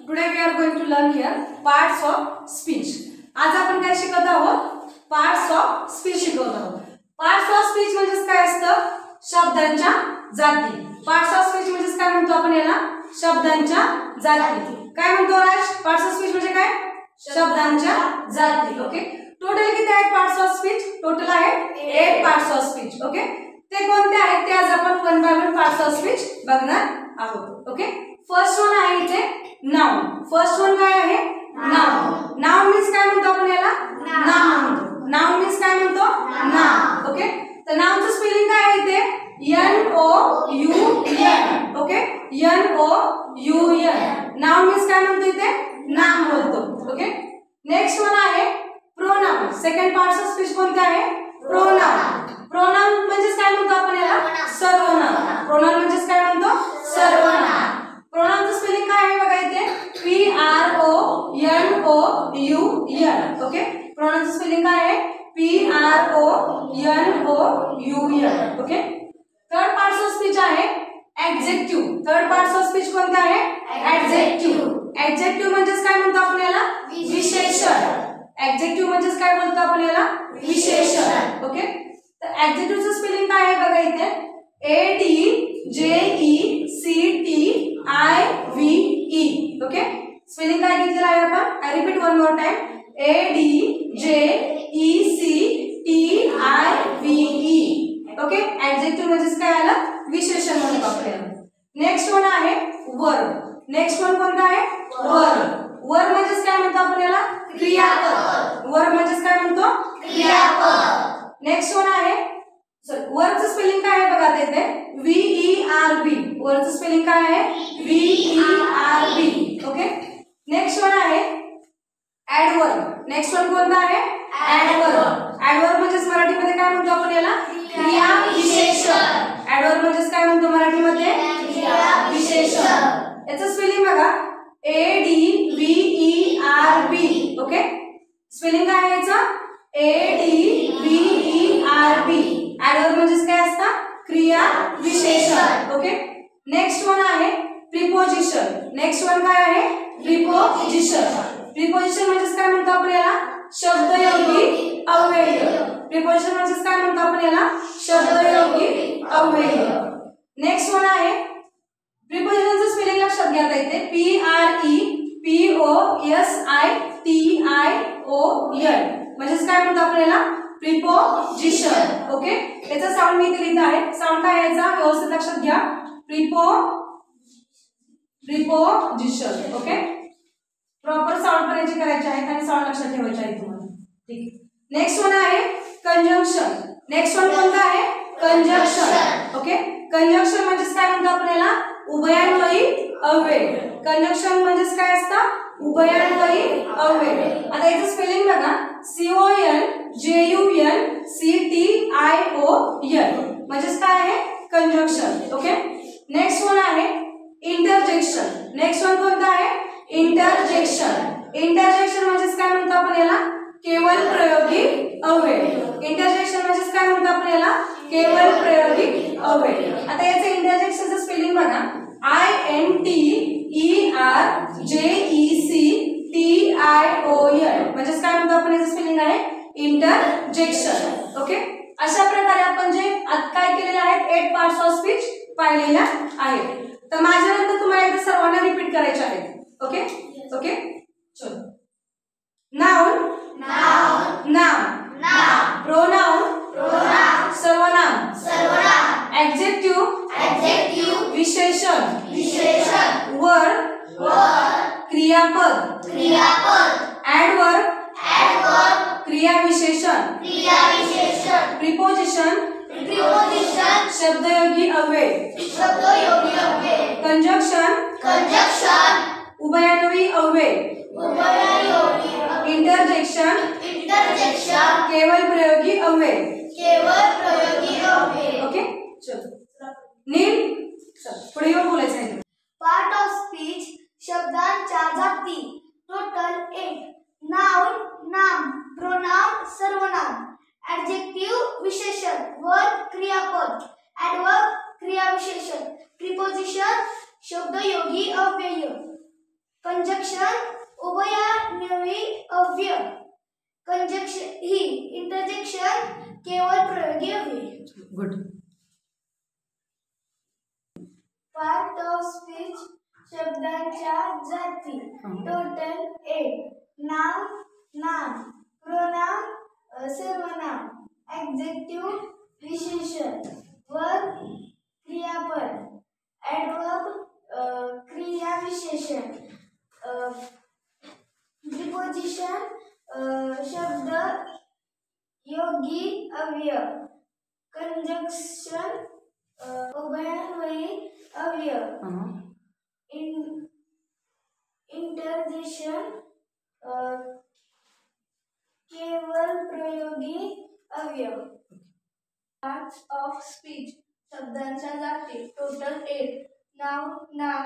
Today we are going to learn here parts of speech. आज आपण काय शिकत आहोत? Parts of speech शिकवत आहोत. Parts of speech म्हणजे काय असतं? शब्दांच्या जाती. Parts of speech म्हणजे काय म्हणतो आपण याला? शब्दांच्या जाती. काय म्हणतो राज? Parts of speech म्हणजे काय? शब्दांच्या जाती. ओके. टोटल किती आहेत parts of speech? टोटल आहेत 8 parts of speech. ओके. ते कोणते आहेत ते आज आपण one by one parts of speech बघणार आहोत. ओके. फर्स्ट वन आहे इथे नाउन. फर्स्ट वन काय आहे? नाउन. नाउन मीन्स काय म्हणतो आपण याला? नाम म्हणतो. नाउन मीन्स काय म्हणतो? नाम. ओके. तर नाउनचं स्पेलिंग काय आहे इथे? NOUN. Okay. NOUN. Noun means काय म्हणतो इथे? नाम बोलतो. ओके. नेक्स्ट वन आहे pronoun. Second part of speech कोणते आहे? प्रोनाउन. प्रोनाउन म्हणजे काय म्हणतो आपण याला? सर्वनाम. प्रोनाउन म्हणजे काय म्हणतो? सर्वनाम. प्रोनाउनचं स्पेलिंग काय आहे बघा इथे? PRONOUN. ओके. प्रोनाउनचं स्पेलिंग काय आहे? PRONOUN. Okay. Third part of speech आहे adjective. Third part of speech कोणते आहे? ऍडजेक्टिव्ह. ऍडजेक्टिव्ह म्हणजे काय म्हणतो आपण याला? विशेषण. ऍडजेक्टिव्ह म्हणजे काय बोलतो आपण याला? विशेषण. ओके. तर ऍडजेक्टिव्हचं स्पेलिंग काय आहे बघा इथे? ADJECTIVE. ओके. स्पेलिंग काय घेतलेलं आहे आपण? I repeat one more time. ADJECTIVE. Okay. Adjective म्हणजे काय आलं? विशेषण म्हणतो आपण. नेक्स्ट वन आहे वर्ब. नेक्स्ट वन कोणता आहे? वर्ब. वर्ब म्हणजे काय म्हणतो आपण याला? क्रियापद. वर्ब म्हणजे काय म्हणतो? क्रियापद. नेक्स्ट वन आहे वर्बचं स्पेलिंग काय आहे बघा इथे? VERB. वर्बचं स्पेलिंग काय आहे? VERB. ओके. नेक्स्ट वन आहे ऍडवर्ब. नेक्स्ट वन कोणता आहे? ऍडवर्ब. ऍडवर्ब म्हणजे मराठीमध्ये काय म्हणतो आपण याला? क्रिया विशेषण. ऍडवर्ब म्हणजे काय म्हणतो मराठीमध्ये? क्रिया विशेषण. याचं स्पेलिंग बघा ADVERB. ओके. स्पेलिंग काय आहे याचं? ADVERB. ऍडवर्ब म्हणजे काय असतं? क्रिया विशेषण. ओके. नेक्स्ट वन आहे प्रिपोजिशन. नेक्स्ट वन काय आहे? प्रिपोजिशन. प्रिपोजिशन म्हणजे काय म्हणतो आपण याला? शब्दयोगी अव्यय. प्रिपोजिशन म्हणजे काय म्हणतो आपण याला? शब्दयोगी अव्यय. नेक्स्ट वन आहे प्रिपोजिशनचं स्पेलिंग लक्षात घ्या इथे PREPOSITION. म्हणजे काय म्हणतो आपण याला? प्रिपोजिशन. ओके. याचा साऊंड मी इथे लिहित आहे. साऊंड काय याचा व्यवस्थित लक्षात घ्या. प्रिपोजिशन. ओके. प्रॉपर साऊंड पण याची करायची आहे आणि साऊंड लक्षात ठेवायचे आहे तुम्हाला. ठीक. नेक्स्ट वन आहे कंजंक्शन. नेक्स्ट वन कोणता आहे? कंजंक्शन. ओके. कंजंक्शन म्हणजे काय म्हणतो आपण याला? उभयान्वयी अव्यय. कंजंक्शन म्हणजे काय असतं? उभयान्वयी अव्यय. आता याचं स्पेलिंग बघा CONJUNCTION. म्हणजे काय आहे? कंजंक्शन. ओके. नेक्स्ट वन आहे इंटरजेक्शन. नेक्स्ट वन कोणता आहे? इंटरजेक्शन. इंटरजेक्शन म्हणजे काय म्हणतो आपण याला? केवळ प्रयोगी अव्यय. इंटरजेक्शन म्हणजे काय म्हणतो आपण याला? केवळ प्रयोगी अव्यय. आता याचं इंटरजेक्शनचं स्पेलिंग बघा INTERJECTION. म्हणजे काय म्हणतो आपण याचं स्पेलिंग आहे? इंटरजेक्शन. ओके. अशा प्रकारे आपण जे काय केलेले आहेत 8 पार्ट्स ऑफ स्पीच पाहिलेल्या आहेत. तर माझ्यानंतर तुम्हाला एकदा सर्वांना रिपीट करायचे आहेत. ओके. ओके. चलो. नाउन. नाउन. नाम. नाम. प्रोनाउन. प्रोनाउन. सर्वनाम. सर्वनाम. ऍडजेक्टिव्ह. ऍडजेक्टिव्ह. विशेषण. विशेषण. वर्ब. वर्ब. क्रियापद. क्रियापद. ऍडवर्ब. ऍडवर्ब. क्रिया विशेषण. क्रिया विशेषण. प्रिपोजिशन. प्रिपोजिशन. शब्दयोगी अव्यय. शब्दयोगी अव्यय. कंजंक्शन. कंजंक्शन. उभयान्वयी अव्यय. उभयान्वयी. इंटरजेक्शन. इंटरजेक्शन. केवळ प्रयोगी अव्यय. केवळ प्रयोगी अव्यय. ओके. चलो नील पुढे येऊन बोलायचं आहे. पार्ट ऑफ स्पीच शब्दांच्या जाती. टोटल 8. नाउन नाम. प्रोनाउन सर्वनाम. ऍडजेक्टिव्ह विशेषण. वर्ब क्रियापद. ऍडवर्ब क्रिया विशेषण. प्रिपोजिशन शब्दयोगी अव्यय. कंजंक्शन इंटरजेक्शन उभयन्वयी अव्यय, कंजक्शन ही इंटरजेक्शन केवळ प्रयोगी अव्यय. गुड. पार्ट ऑफ स्पीच शब्दांच्या जाती टोटल 8. नाउन नाम, प्रोनाउन सर्वनाम, ऍडजेक्टिव्ह विशेषण, वर्ब क्रियापद, ऍडवर्ब क्रिया विशेषण, प्रिपोजिशन शब्द योगी अव्यय, कंजक्शन उभयन्वयी अव्यय, इंटरजेक्शन केवळ प्रयोगी अव्यय. पार्ट्स ऑफ स्पीच शब्दांच्या जाती टोटल 8. नाउन नाम,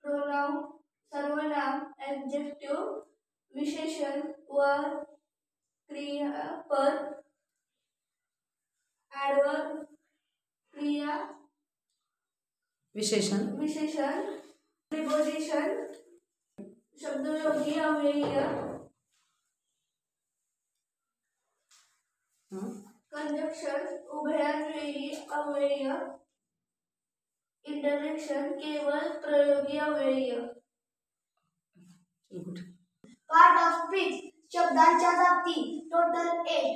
प्रोनाउन सर्वनाम, ऍडजेक्टिव्ह विशेषण, वर्ब क्रियापद, ऍडवर्ब क्रिया विशेषण, प्रिपोजिशन शब्दयोगी अव्यय, कंजक्शन उभयन्वयी अव्यय, इंटरजेक्शन केवळ प्रयोगी अव्यय. पार्ट ऑफ स्पीच शब्दांच्या जाती टोटल 8.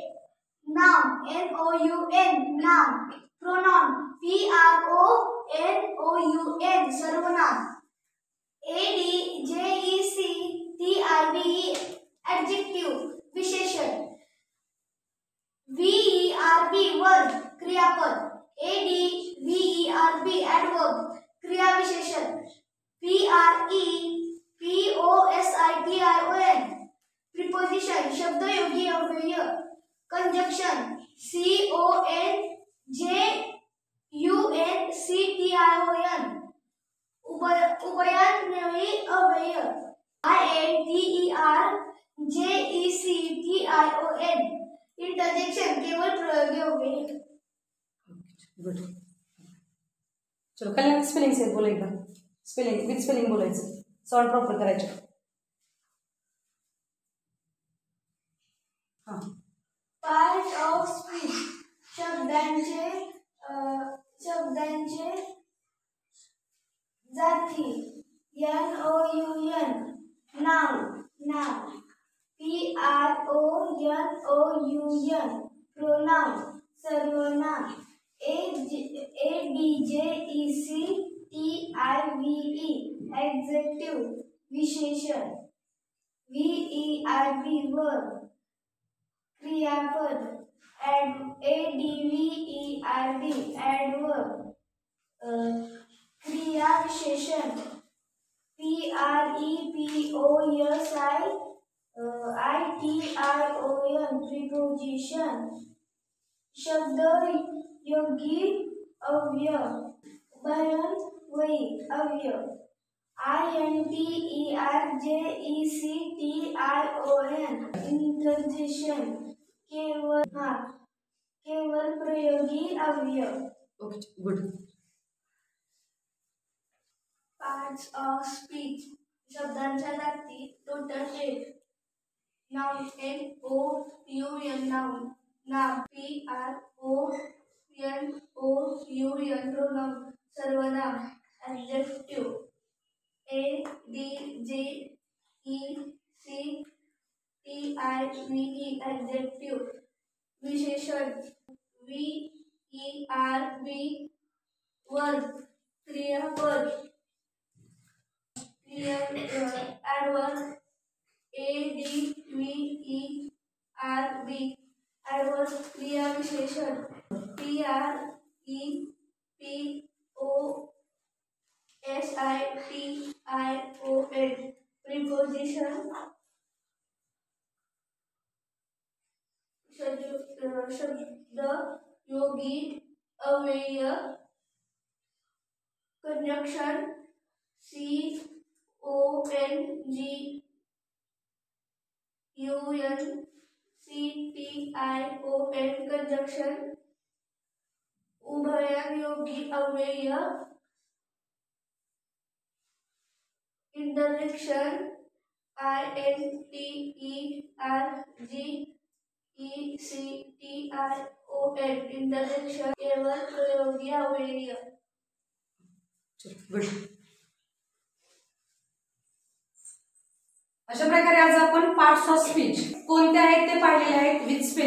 नाउन NOUN नाम, प्रोनाउन PRONOUN सर्वनाम, ADJECTIVE ऍडजेक्टिव्ह विशेषण, VERB वर्ब क्रियापद, ADVERB ऍडवर्ब क्रिया विशेषण, PREPOSITION प्रिपोजिशन शब्दयोगी अव्यय, कंजक्शन CONJUNCTION उभयन्वयी अव्यय, INTERJECTION इंटरजेक्शन केवळ प्रयोगी अव्यय. गुड. चलो कल्याण स्पेलिंग से बोला एकदा. स्पेलिंग विथ स्पेलिंग बोलायचं, साऊंड प्रॉपर करायचे. हां. पार्ट ऑफ स्पीच शब्दांचे जाती NOUN नाउन नाम, PRONOUN प्रोनाउन सर्वनाम, ADJECTIVE ऍडजेक्टिव्ह विशेषण, VERB वर्ब क्रियापद, ADVERB ऍडवर्ब क्रिया विशेषण, PREPOSITION प्रिपोजिशन शब्दयोगी अव्यय, उभयन्वयी अव्यय, INTERJECTION इंटरजेक्शन केवळ प्रयोगी अव्यय. Okay. Good. Parts of speech शब्दांच्या जाती टोटल 8. नाउन NOUN नाम, PRONOUN प्रोनाउन सर्वनाम, ऍडजेक्टिव्ह ADJECTIVE ऍडजेक्टिव्ह विशेषण, VERB वर्ब क्रियापद, ऍडवर्ब ADVERB ऍडवर्ब क्रिया विशेषण, PREPOSITION प्रिपोजिशन शब्दयोगी अव्यय, कंजक्शन CONJUNCTION कंजक्शन उभययोगी अव्यय, इंटरजेक्शन INTERGECTION इंटरजेक्शन केवल प्रयोगी अवयव गुड. अशा प्रकारे आज आपण पार्ट्स ऑफ स्पीच कोणते आहेत ते पाहिलेले आहेत विथ स्पेलिंग.